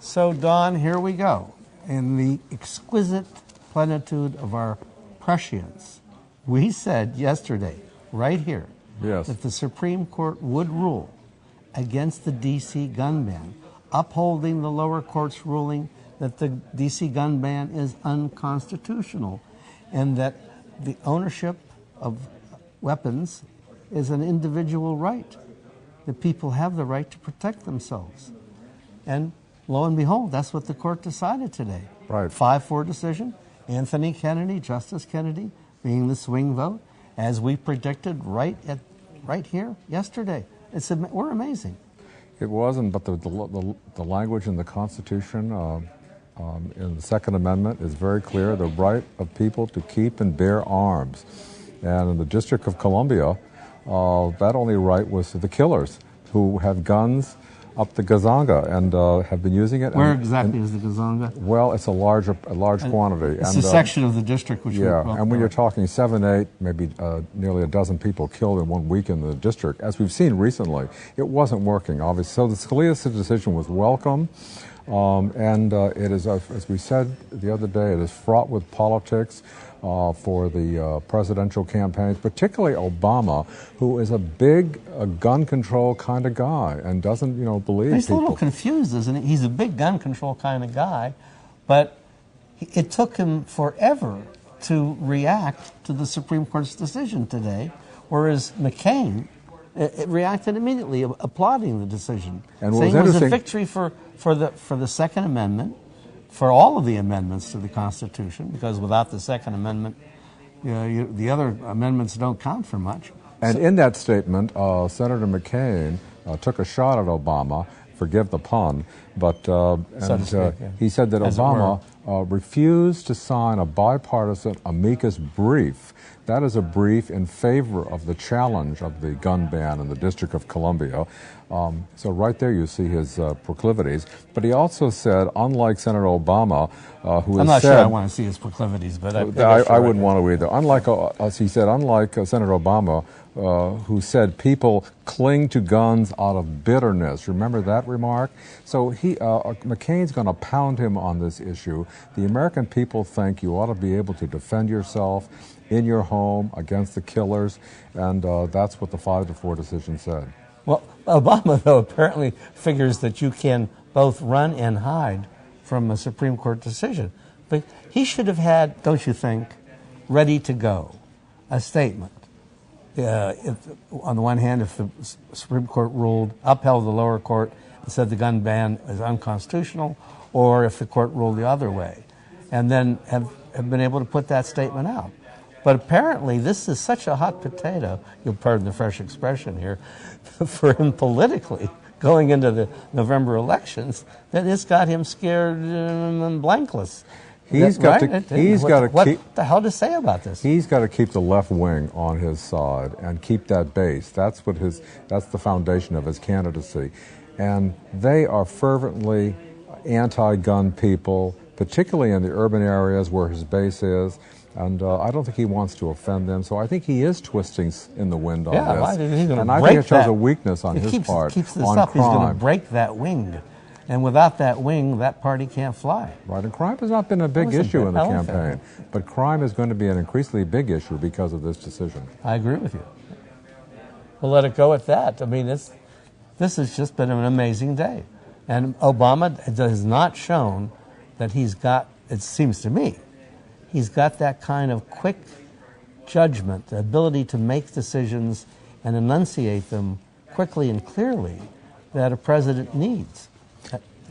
So, Don, here we go. In the exquisite plenitude of our prescience, we said yesterday, right here, that the Supreme Court would rule against the D.C. gun ban, upholding the lower court's ruling that the D.C. gun ban is unconstitutional, and that the ownership of weapons is an individual right. The people have the right to protect themselves. And lo and behold, that's what the court decided today. Right. 5-4 decision. Anthony Kennedy, Justice Kennedy, being the swing vote, as we predicted right here yesterday. We're amazing. It wasn't, but the language in the Constitution in the Second Amendment is very clear: the right of people to keep and bear arms. And in the District of Columbia, that only right was to the killers who have guns up the Gazanga and have been using it. Where exactly is the Gazanga? Well, it's a large quantity. It's a section of the district which and when you're talking 7, 8, maybe nearly a dozen people killed in 1 week in the district, as we've seen recently, it wasn't working, obviously. So the Scalia decision was welcome, and it is, as we said the other day, it is fraught with politics for the presidential campaigns, particularly Obama, who is a big gun control kind of guy and doesn't, believe He's people. a little confused, isn't he? He's a big gun control kind of guy, but it took him forever to react to the Supreme Court's decision today, whereas McCain reacted immediately, applauding the decision, and saying it was a victory for the Second Amendment, for all of the amendments to the Constitution, because without the Second Amendment, the other amendments don't count for much. And in that statement, Senator McCain took a shot at Obama, forgive the pun, but he said that Obama refused to sign a bipartisan amicus brief. That is a brief in favor of the challenge of the gun ban in the District of Columbia. So right there you see his proclivities. But he also said, unlike Senator Obama, who I'm not sure I want to see his proclivities, but I wouldn't want to either. Unlike, he said, unlike Senator Obama, who said people cling to guns out of bitterness. Remember that remark? So McCain's going to pound him on this issue. The American people think you ought to be able to defend yourself in your home against the killers, and that's what the 5-4 decision said. Well, Obama, though, apparently figures that you can both run and hide from a Supreme Court decision. But he should have had, don't you think, ready to go, a statement. On the one hand, if the Supreme Court upheld the lower court and said the gun ban is unconstitutional, or if the court ruled the other way, and then have been able to put that statement out. But apparently this is such a hot potato, you'll pardon the fresh expression here, for him politically going into the November elections, that it's got him scared and blankless. What the hell to say about this? He's got to keep the left wing on his side and keep that base. That's the foundation of his candidacy. And they are fervently anti-gun people, particularly in the urban areas where his base is. And I don't think he wants to offend them, so I think he is twisting in the wind on this. And I think it shows a weakness on his part on crime. He's going to break that wing. And without that wing, that party can't fly. Right, and crime has not been a big issue in the campaign. But crime is going to be an increasingly big issue because of this decision. I agree with you. We'll let it go at that. I mean, this has just been an amazing day. And Obama has not shown that he's got, it seems to me, he's got that kind of quick judgment, the ability to make decisions and enunciate them quickly and clearly that a president needs.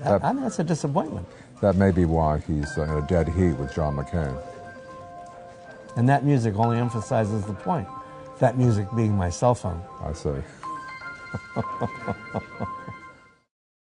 I mean, that's a disappointment. That may be why he's in a dead heat with John McCain. And that music only emphasizes the point. That music being my cell phone. I see.